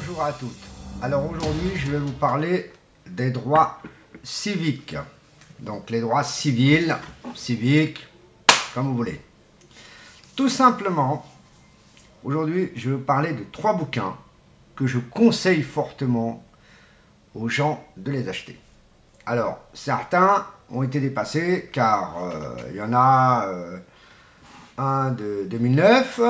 Bonjour à toutes. Alors aujourd'hui, je vais vous parler des droits civiques. Donc les droits civils, civiques, comme vous voulez. Tout simplement, aujourd'hui, je vais vous parler de 3 bouquins que je conseille fortement aux gens de les acheter. Alors, certains ont été dépassés car il y en a un de 2009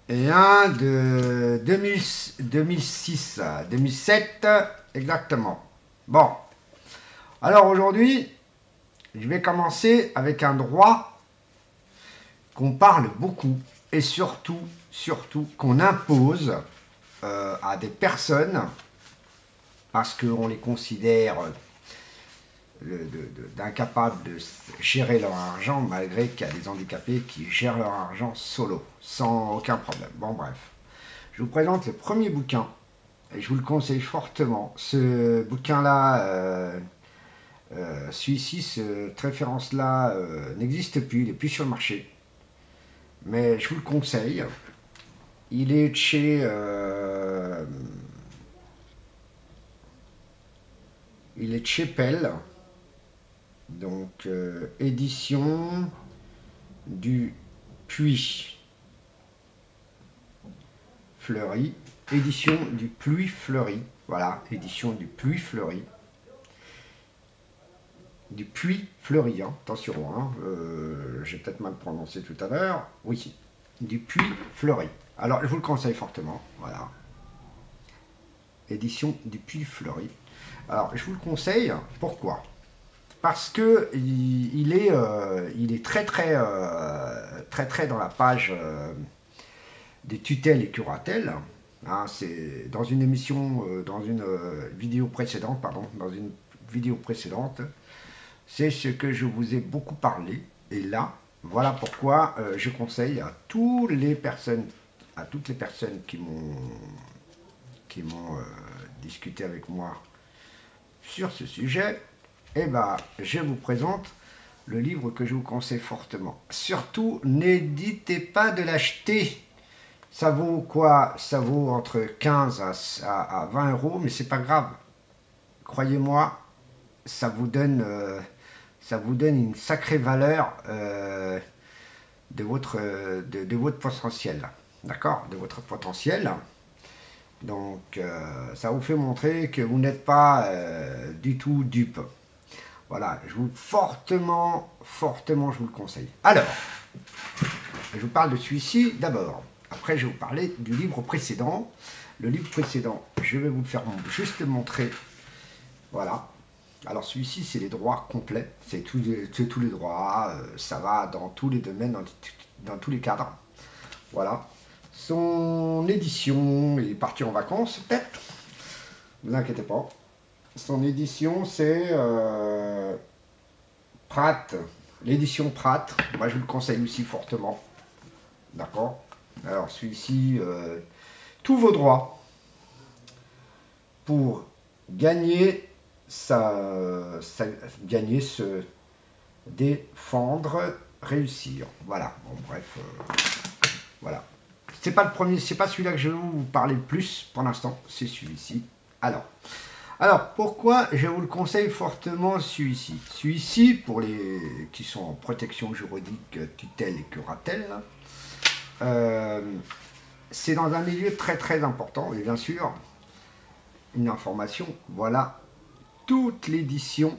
et un de 2006, 2007 exactement. Bon, alors aujourd'hui, je vais commencer avec un droit qu'on parle beaucoup et surtout qu'on impose à des personnes parce qu'on les considère d'incapables de gérer leur argent, malgré qu'il y a des handicapés qui gèrent leur argent solo, sans aucun problème. Bon, bref. Je vous présente le premier bouquin, et je vous le conseille fortement. Ce bouquin-là, celui-ci, cette référence-là, n'existe plus, il n'est plus sur le marché. Mais je vous le conseille. Il est de chez... il est de chez Pell. Donc, édition du Puy Fleuri. Édition du Puy Fleuri. Voilà, édition du Puy Fleuri. Du Puy Fleuri, hein, attention, hein, j'ai peut-être mal prononcé tout à l'heure. Oui, du Puy Fleuri. Alors, je vous le conseille fortement. Voilà. Édition du Puy Fleuri. Alors, je vous le conseille. Pourquoi ? Parce que il est très dans la page des tutelles et curatelles. Hein, c'est dans une émission, dans une vidéo précédente, c'est ce que je vous ai beaucoup parlé. Et là, voilà pourquoi je conseille à toutes les personnes qui m'ont discuté avec moi sur ce sujet. Eh bien, je vous présente le livre que je vous conseille fortement. Surtout, n'hésitez pas de l'acheter. Ça vaut quoi? Ça vaut entre 15 à 20 euros, mais c'est pas grave. Croyez-moi, ça vous donne une sacrée valeur de votre potentiel. D'accord? De votre potentiel. Donc, ça vous fait montrer que vous n'êtes pas du tout dupe. Voilà, je vous fortement, je vous le conseille. Alors, je vous parle de celui-ci d'abord. Après, je vais vous parler du livre précédent. Le livre précédent, je vais vous le faire juste montrer. Voilà. Alors, celui-ci, c'est les droits complets. C'est tous les droits. Ça va dans tous les domaines, dans tous les cadres. Voilà. Son édition, il est parti en vacances, peut-être. Ne vous inquiétez pas. Son édition, c'est Pratt, l'édition Pratt. Moi, je vous le conseille aussi fortement. D'accord? Alors, celui-ci, tous vos droits pour gagner gagner, se défendre, réussir. Voilà. Bon, bref, voilà. C'est pas le premier, c'est pas celui-là que je vais vous parler le plus pour l'instant. C'est celui-ci. Alors, pourquoi je vous le conseille fortement celui-ci? Celui-ci, pour les qui sont en protection juridique, tutelle et curatelle, c'est dans un milieu très important, et bien sûr, une information, voilà, toute l'édition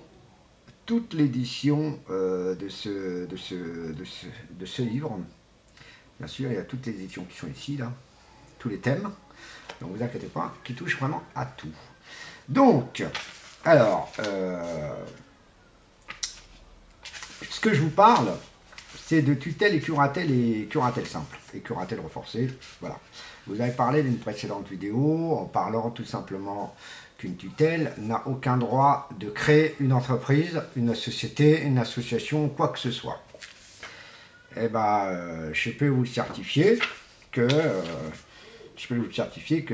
de ce livre. Bien sûr, il y a toutes les éditions qui sont ici, là, tous les thèmes, donc vous inquiétez pas, qui touchent vraiment à tout. Donc, alors, ce que je vous parle, c'est de tutelle et curatelle simple, et curatelle renforcée, voilà. Vous avez parlé d'une précédente vidéo en parlant tout simplement qu'une tutelle n'a aucun droit de créer une entreprise, une société, une association, quoi que ce soit. Eh bien, je peux vous certifier que...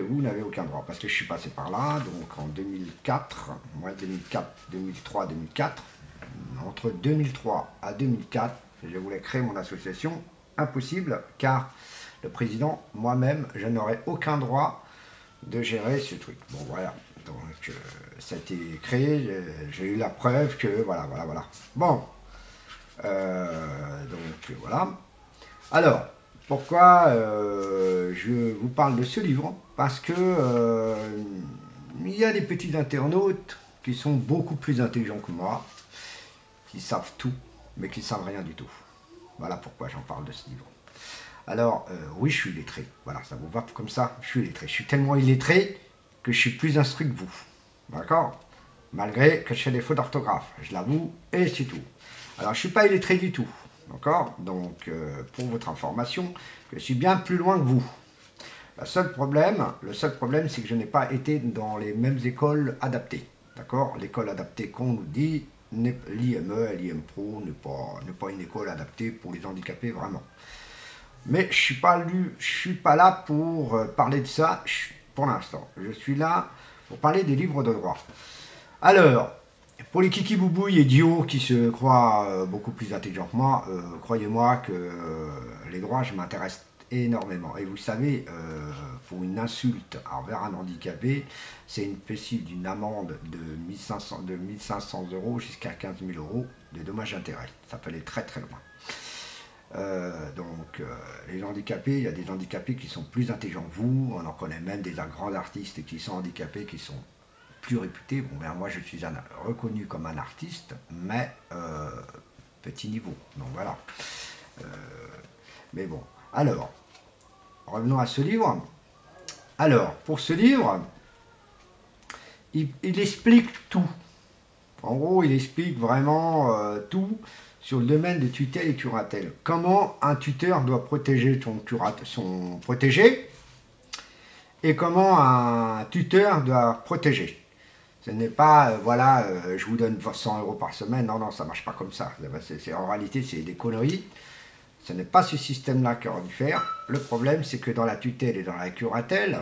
vous n'avez aucun droit, parce que je suis passé par là, donc en 2004, moi 2004, 2003, 2004, entre 2003 à 2004, je voulais créer mon association, impossible, car le président, moi-même, je n'aurais aucun droit de gérer ce truc. Bon, voilà. Donc, ça a été créé, j'ai eu la preuve que, voilà. Bon, donc, voilà. Alors, pourquoi je vous parle de ce livre? Parce que il y a des petits internautes qui sont beaucoup plus intelligents que moi, qui savent tout, mais qui ne savent rien du tout. Voilà pourquoi j'en parle de ce livre. Alors, oui, je suis illettré. Voilà, ça vous va comme ça? Je suis illettré. Je suis tellement illettré que je suis plus instruit que vous. D'accord? Malgré que je fais des fautes d'orthographe. Je l'avoue, et c'est tout. Alors, je ne suis pas illettré du tout. D'accord? Donc, pour votre information, je suis bien plus loin que vous. Le seul problème, c'est que je n'ai pas été dans les mêmes écoles adaptées. D'accord? L'école adaptée qu'on nous dit, l'IME, l'IM Pro, n'est pas une école adaptée pour les handicapés, vraiment. Mais je suis pas là pour parler de ça pour l'instant. Je suis là pour parler des livres de droit. Alors, pour les kiki-boubouilles idiots qui se croient beaucoup plus intelligents que moi, croyez-moi que les droits, je m'intéresse énormément. Et vous savez, pour une insulte envers un handicapé, c'est une passible d'une amende de 1500 € jusqu'à 15 000 € de dommages et intérêts. Ça peut aller très très loin. Les handicapés, il y a des handicapés qui sont plus intelligents que vous, on en connaît même des grands artistes qui sont handicapés, qui sont plus réputés. Bon, ben moi je suis reconnu comme un artiste, mais petit niveau, donc voilà. Mais bon, alors, revenons à ce livre. Alors, pour ce livre, il explique tout. En gros, il explique vraiment tout sur le domaine de tutelle et curatelle. Comment un tuteur doit protéger son protégé et comment un tuteur doit protéger. Ce n'est pas, je vous donne 100 € par semaine. Non, non, ça ne marche pas comme ça. En réalité, c'est des conneries. Ce n'est pas ce système-là qui aurait dû faire. Le problème, c'est que dans la tutelle et dans la curatelle,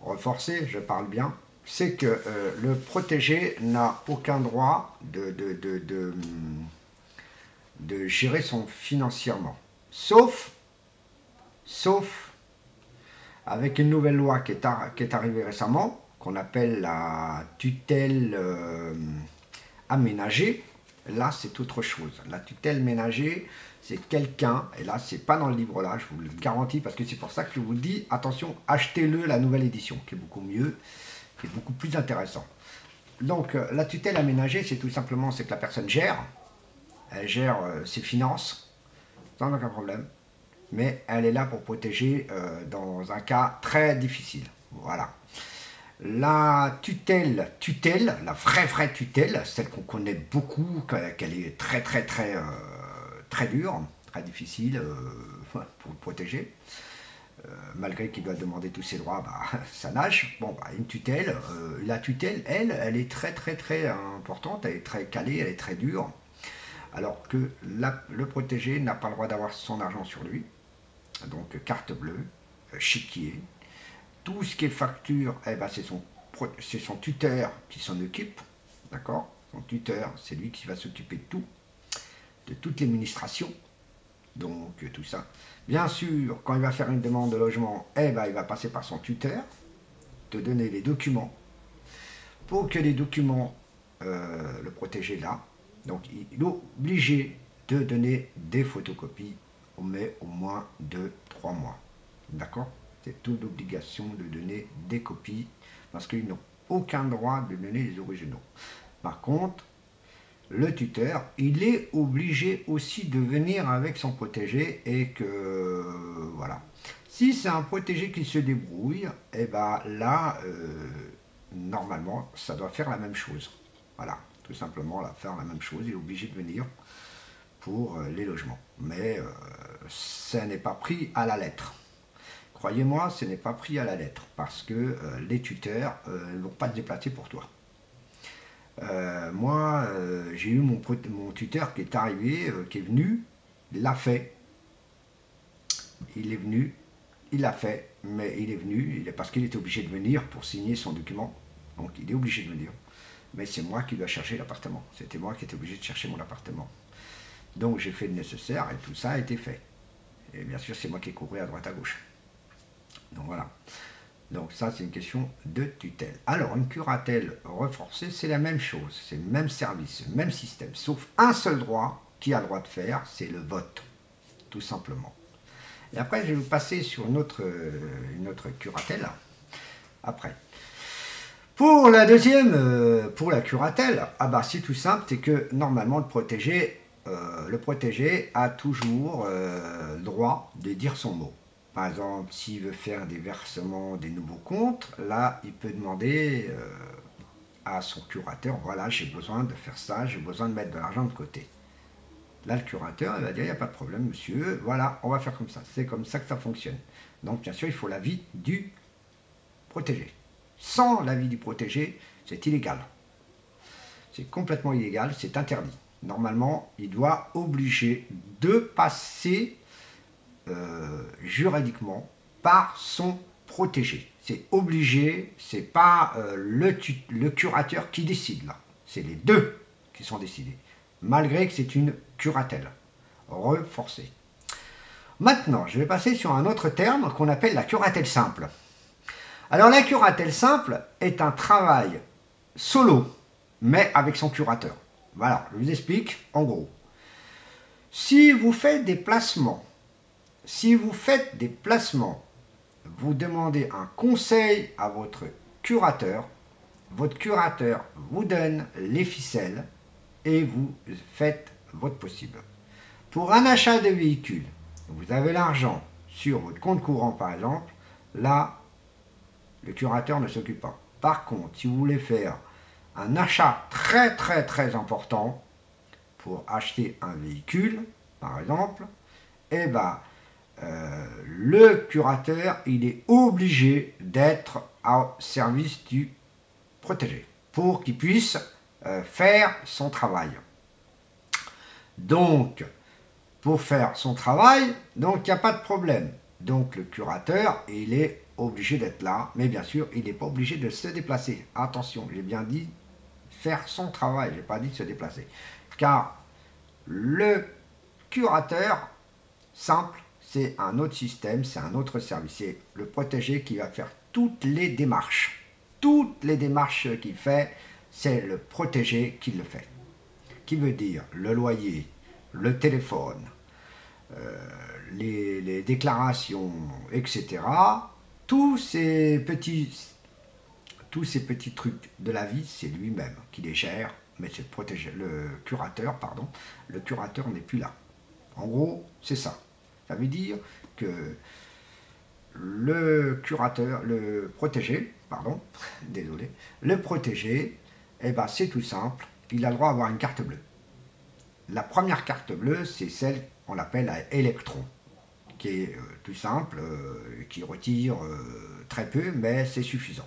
renforcée, je parle bien, c'est que le protégé n'a aucun droit de gérer financièrement. Sauf avec une nouvelle loi qui est arrivée récemment, qu'on appelle la tutelle aménagée. Là, c'est autre chose. La tutelle ménagée, c'est quelqu'un, et là, c'est pas dans le livre là, je vous le garantis, parce que c'est pour ça que je vous dis, attention, achetez-le, la nouvelle édition, qui est beaucoup mieux, qui est beaucoup plus intéressant. Donc, la tutelle aménagée, c'est tout simplement, c'est que la personne elle gère ses finances, sans aucun problème, mais elle est là pour protéger dans un cas très difficile. Voilà. La tutelle, la vraie tutelle, celle qu'on connaît beaucoup, qu'elle est très dure, très difficile pour le protéger, malgré qu'il doit demander tous ses droits, ça nage. Bon, une tutelle, la tutelle, elle est très importante, elle est très calée, elle est très dure, alors que le protégé n'a pas le droit d'avoir son argent sur lui, donc carte bleue, chéquier. Tout ce qui est facture, c'est son tuteur qui s'en occupe, d'accord? Son tuteur, c'est lui qui va s'occuper de tout, de toute l'administration, donc tout ça. Bien sûr, quand il va faire une demande de logement, il va passer par son tuteur, te donner les documents, pour que les documents, le protégé là, donc il est obligé de donner des photocopies, mais au moins de 3 mois, d'accord? C'est toute l'obligation de donner des copies parce qu'ils n'ont aucun droit de donner les originaux. Par contre, le tuteur, il est obligé aussi de venir avec son protégé et que, voilà. Si c'est un protégé qui se débrouille, là, normalement, ça doit faire la même chose. Voilà, tout simplement, faire la même chose. Il est obligé de venir pour les logements. Mais ça n'est pas pris à la lettre. Croyez-moi, ce n'est pas pris à la lettre, parce que les tuteurs ne vont pas se déplacer pour toi. Moi, j'ai eu mon tuteur qui est arrivé, qui est venu, il l'a fait. Il est venu, il l'a fait, mais il est venu, parce qu'il était obligé de venir pour signer son document. Donc il est obligé de venir. Mais c'est moi qui dois chercher l'appartement. C'était moi qui étais obligé de chercher mon appartement. Donc j'ai fait le nécessaire et tout ça a été fait. Et bien sûr, c'est moi qui ai couru à droite à gauche. Donc voilà. Donc ça, c'est une question de tutelle. Alors, une curatelle renforcée, c'est la même chose. C'est le même service, le même système. Sauf un seul droit qui a le droit de faire, c'est le vote. Tout simplement. Et après, je vais vous passer sur une autre curatelle. Après. Pour la deuxième, pour la curatelle, ah bah c'est tout simple, c'est que normalement le protégé a toujours le droit de dire son mot. Par exemple, s'il veut faire des versements, des nouveaux comptes, là, il peut demander à son curateur, voilà, j'ai besoin de faire ça, j'ai besoin de mettre de l'argent de côté. Là, le curateur, il va dire, il n'y a pas de problème, monsieur, voilà, on va faire comme ça. C'est comme ça que ça fonctionne. Donc, bien sûr, il faut l'avis du protégé. Sans l'avis du protégé, c'est illégal. C'est complètement illégal, c'est interdit. Normalement, il doit obliger de passer juridiquement par son protégé. C'est obligé, c'est pas le curateur qui décide là. C'est les deux qui sont décidés. Malgré que c'est une curatelle renforcée. Maintenant, je vais passer sur un autre terme qu'on appelle la curatelle simple. Alors la curatelle simple est un travail solo, mais avec son curateur. Voilà, je vous explique en gros. Si vous faites des placements, vous demandez un conseil à votre curateur vous donne les ficelles et vous faites votre possible. Pour un achat de véhicule, vous avez l'argent sur votre compte courant par exemple, là, le curateur ne s'occupe pas. Par contre, si vous voulez faire un achat très très très important pour acheter un véhicule, par exemple, eh ben, le curateur, il est obligé d'être au service du protégé pour qu'il puisse faire son travail. Donc, pour faire son travail, donc il n'y a pas de problème. Donc le curateur, il est obligé d'être là, mais bien sûr, il n'est pas obligé de se déplacer. Attention, j'ai bien dit faire son travail, je n'ai pas dit de se déplacer. Car le curateur simple, c'est un autre système, c'est un autre service. C'est le protégé qui va faire toutes les démarches. Toutes les démarches qu'il fait, c'est le protégé qui le fait. Qui veut dire le loyer, le téléphone, les déclarations, etc. Tous ces petits trucs de la vie, c'est lui-même qui les gère, mais c'est le curateur n'est plus là. En gros, c'est ça. Ça veut dire que le protégé, eh ben, c'est tout simple, il a le droit d'avoir une carte bleue. La première carte bleue, c'est celle qu'on appelle électron, qui est tout simple, qui retire très peu, mais c'est suffisant.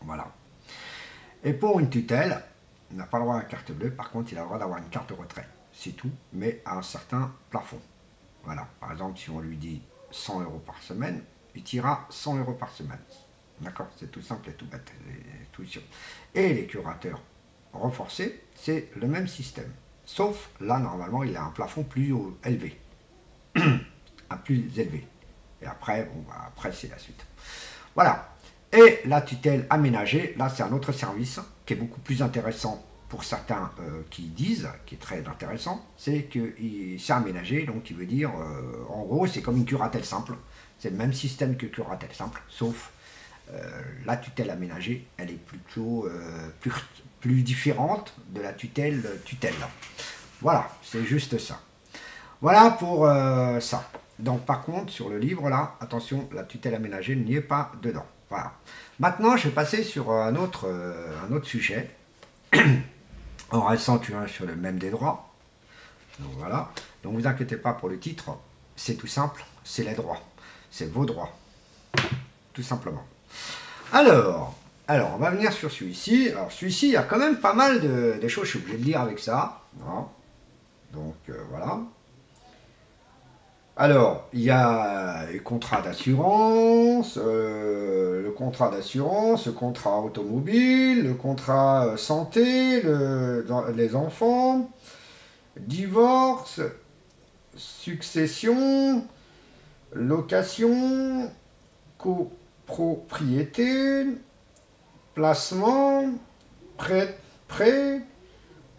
Voilà. Et pour une tutelle, il n'a pas le droit à la carte bleue, par contre, il a le droit d'avoir une carte retrait. C'est tout, mais à un certain plafond. Voilà. Par exemple, si on lui dit 100 € par semaine, il tirera 100 € par semaine. D'accord? C'est tout simple et tout bête. Et les curateurs renforcés, c'est le même système. Sauf, là, normalement, il a un plafond plus élevé. Un plus élevé. Et après, bon, bah, après, c'est la suite. Voilà. Et la tutelle aménagée, là, c'est un autre service qui est beaucoup plus intéressant pour certains qui disent, qui est très intéressant, c'est que c'est aménagé, donc il veut dire, en gros, c'est comme une curatelle simple. C'est le même système que curatelle simple, sauf la tutelle aménagée, elle est plutôt plus différente de la tutelle. Voilà, c'est juste ça. Voilà pour ça. Donc par contre, sur le livre là, attention, la tutelle aménagée n'y est pas dedans. Voilà. Maintenant, je vais passer sur un autre sujet, en restant sur le même des droits. Donc voilà. Donc vous inquiétez pas pour le titre, c'est tout simple, c'est les droits. C'est vos droits. Tout simplement. Alors, on va venir sur celui-ci. Alors celui-ci, il y a quand même pas mal de choses, je suis obligé de lire avec ça. Voilà. Donc voilà. Alors, il y a les contrats d'assurance, le contrat automobile, le contrat santé, les enfants, divorce, succession, location, propriété, placement, prêt,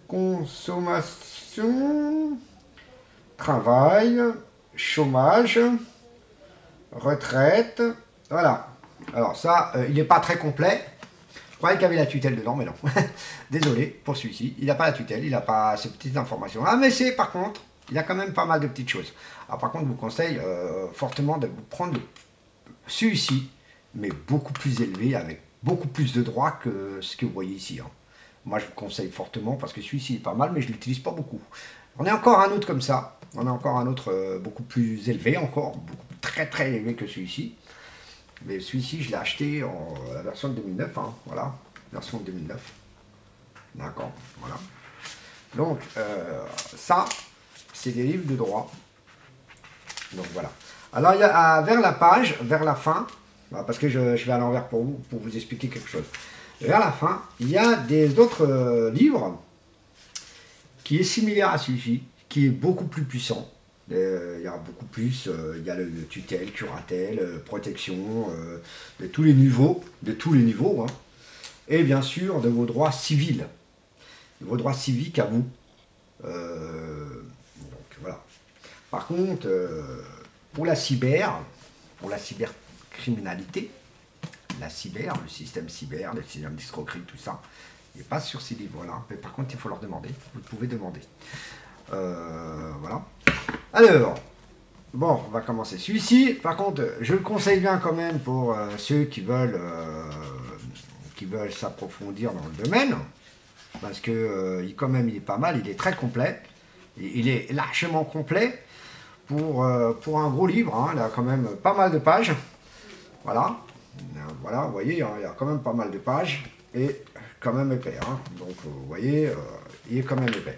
consommation, travail, chômage, retraite, voilà. Alors ça, il n'est pas très complet. Je croyais qu'il y avait la tutelle dedans, mais non. Désolé pour celui-ci, il n'a pas la tutelle, il n'a pas ces petites informations. Ah, mais c'est par contre, il y a quand même pas mal de petites choses. Alors par contre, je vous conseille fortement de vous prendre celui-ci, mais beaucoup plus élevé, avec beaucoup plus de droits que ce que vous voyez ici. Hein. Moi, je vous conseille fortement, parce que celui-ci est pas mal, mais je ne l'utilise pas beaucoup. On a encore un autre comme ça. On a encore un autre beaucoup plus élevé, encore, très très élevé que celui-ci. Mais celui-ci, je l'ai acheté en la version de 2009, hein, voilà, version de 2009. D'accord, voilà. Donc, ça, c'est des livres de droit. Donc, voilà. Alors, il y a, vers la page, vers la fin, parce que je vais à l'envers pour vous expliquer quelque chose. Vers la fin, il y a des autres livres qui est similaire à celui-ci, qui est beaucoup plus puissant. Il y a beaucoup plus, il y a le tutelle, curatelle, protection, de tous les niveaux, hein. Et bien sûr de vos droits civils, de vos droits civiques à vous. Donc voilà. Par contre, pour la cybercriminalité, le système cyber, le système d'escroquerie, tout ça, il n'est pas sur ces livres-là. Mais par contre, il faut leur demander. Vous pouvez demander. Voilà. Alors, bon, on va commencer. Celui-ci, par contre, je le conseille bien quand même pour ceux qui veulent s'approfondir dans le domaine, parce que quand même, il est pas mal, il est très complet, il est largement complet pour un gros livre, hein, il a quand même pas mal de pages, voilà, voilà, vous voyez, hein, il y a quand même pas mal de pages, et quand même épais, hein, donc vous voyez, il est quand même épais.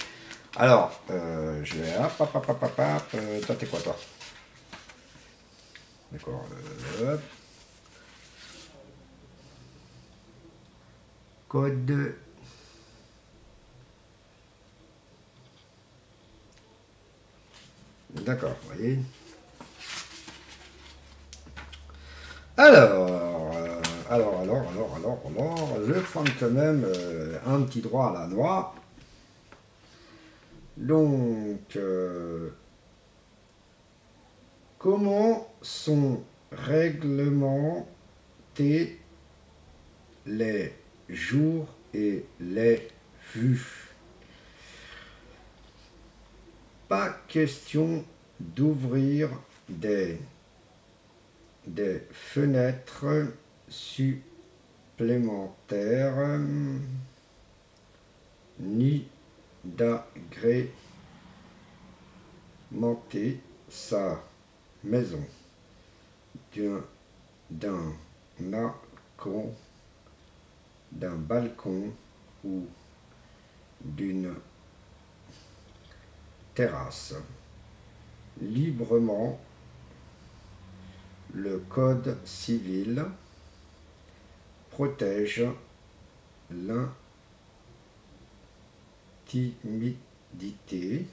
Alors, je vais... toi, t'es quoi, toi? D'accord. Code... D'accord, vous voyez. Alors, je vais prendre quand même un petit droit à la noix. Donc, comment sont réglementés les jours et les vues? Pas question d'ouvrir des fenêtres supplémentaires ni d'agrémenter sa maison d'un balcon ou d'une terrasse. Librement, le Code civil protège l'intimité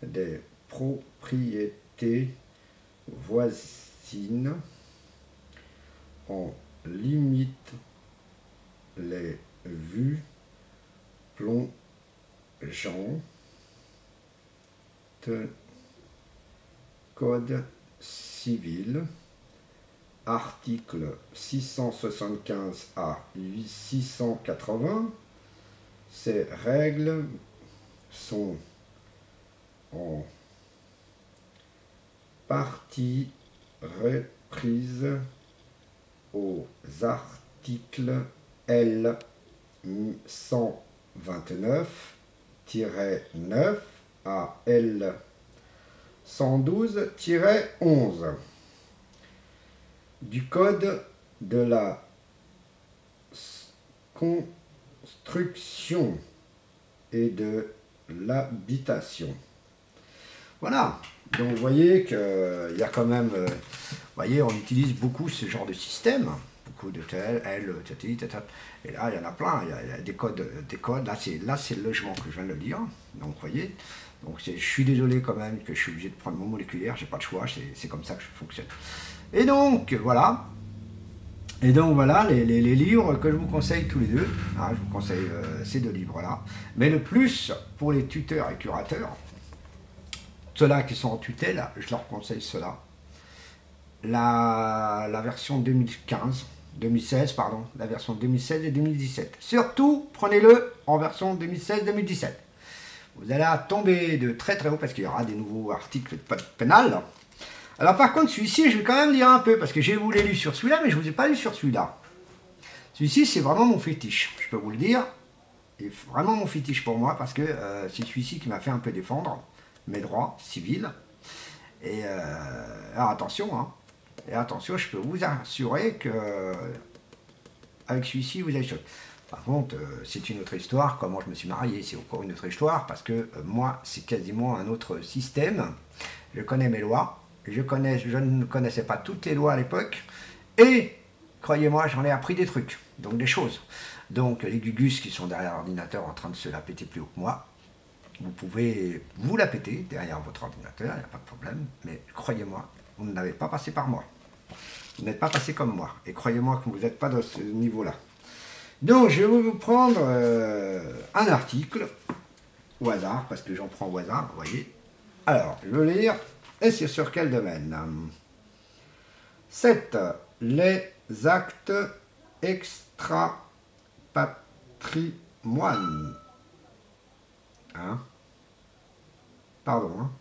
des propriétés voisines en limite les vues plongeantes. Code civil, article 675 à 680. Ces règles sont en partie reprises aux articles L 129-9 à L 112-11 du Code de la construction et de l'habitation. Voilà, donc vous voyez qu'il y a quand même, vous voyez, on utilise beaucoup ce genre de système, beaucoup de tel, L, et là il y en a plein, il y a des codes, là c'est le logement que je viens de le dire, donc vous voyez, donc je suis désolé quand même que je suis obligé de prendre mon moléculaire, j'ai pas de choix, c'est comme ça que je fonctionne. Et donc, voilà. Et donc, voilà les livres que je vous conseille tous les deux. Ah, je vous conseille ces deux livres-là. Mais le plus, pour les tuteurs et curateurs, ceux-là qui sont en tutelle, je leur conseille ceux-là. La version 2016, pardon, la version 2016 et 2017. Surtout, prenez-le en version 2016-2017. Vous allez tomber de très très haut parce qu'il y aura des nouveaux articles de code pénal. Alors par contre, celui-ci, je vais quand même lire un peu parce que j'ai vous l'ai lu sur celui-là, mais je ne vous ai pas lu sur celui-là. Celui-ci, c'est vraiment mon fétiche, je peux vous le dire. C'est vraiment mon fétiche pour moi parce que c'est celui-ci qui m'a fait un peu défendre mes droits civils. Et alors attention, hein. Et attention, je peux vous assurer que avec celui-ci, vous allez... Par contre, c'est une autre histoire, comment je me suis marié, c'est encore une autre histoire, parce que moi, c'est quasiment un autre système. Je connais mes lois, je ne connaissais pas toutes les lois à l'époque, et, croyez-moi, j'en ai appris des trucs, donc des choses. Donc, les gugus qui sont derrière l'ordinateur en train de se la péter plus haut que moi, vous pouvez vous la péter derrière votre ordinateur, il n'y a pas de problème, mais croyez-moi, vous n'avez pas passé par moi. Vous n'êtes pas passé comme moi, et croyez-moi que vous n'êtes pas dans ce niveau-là. Donc, je vais vous prendre un article, au hasard, parce que j'en prends au hasard, vous voyez. Alors, je vais lire, et c'est sur quel domaine? 7. Les actes extra-patrimoine. Hein? Pardon, hein?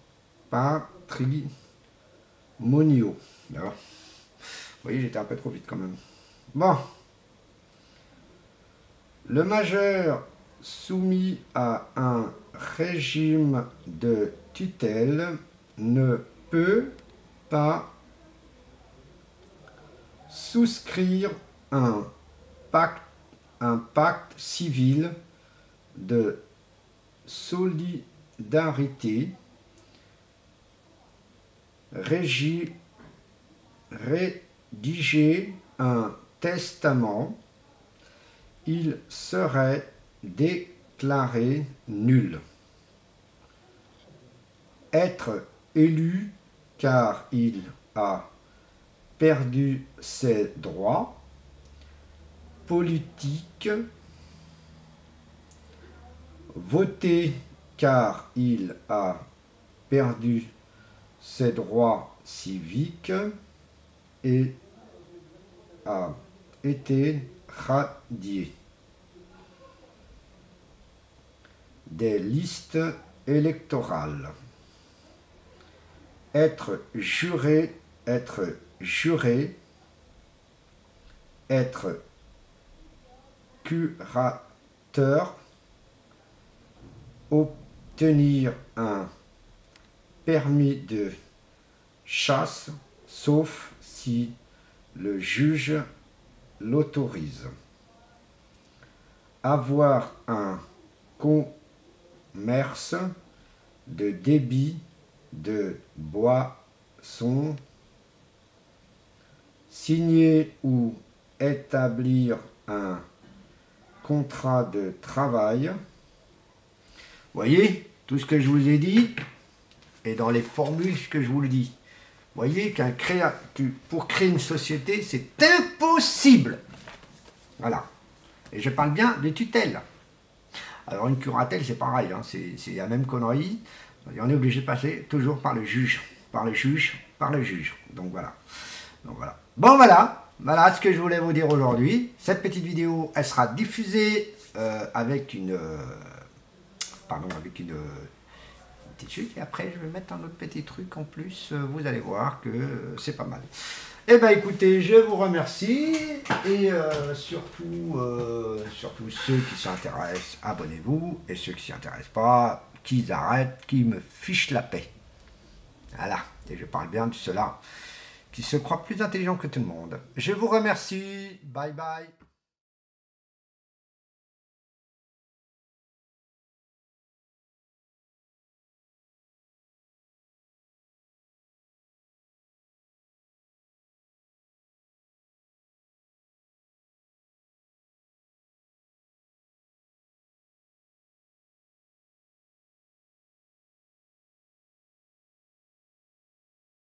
Patrimoniaux. D'accord. Vous voyez, j'étais un peu trop vite quand même. Bon. Le majeur soumis à un régime de tutelle ne peut pas souscrire un pacte civil de solidarité rédiger un testament, il serait déclaré nul. Être élu car il a perdu ses droits politiques, voter car il a perdu ses droits civiques et a été radié des listes électorales. Être juré, être curateur, obtenir un permis de chasse, sauf si le juge l'autorise. Avoir un commerce de débit de boissons, signer ou établir un contrat de travail. Vous voyez, tout ce que je vous ai dit, et dans les formules que je vous le dis. Vous voyez pour créer une société, c'est impossible. Voilà. Et je parle bien des tutelles. Alors une curatelle, c'est pareil, hein, c'est la même connerie. On est obligé de passer toujours par le juge. Donc voilà. Bon voilà, voilà ce que je voulais vous dire aujourd'hui. Cette petite vidéo, elle sera diffusée avec une petit truc. Et après, je vais mettre un autre petit truc en plus. Vous allez voir que c'est pas mal. Eh bien écoutez, je vous remercie. Et surtout ceux qui s'intéressent, abonnez-vous. Et ceux qui ne s'y intéressent pas, qu'ils arrêtent, qu'ils me fichent la paix. Voilà. Et je parle bien de ceux-là qui se croient plus intelligents que tout le monde. Je vous remercie. Bye bye.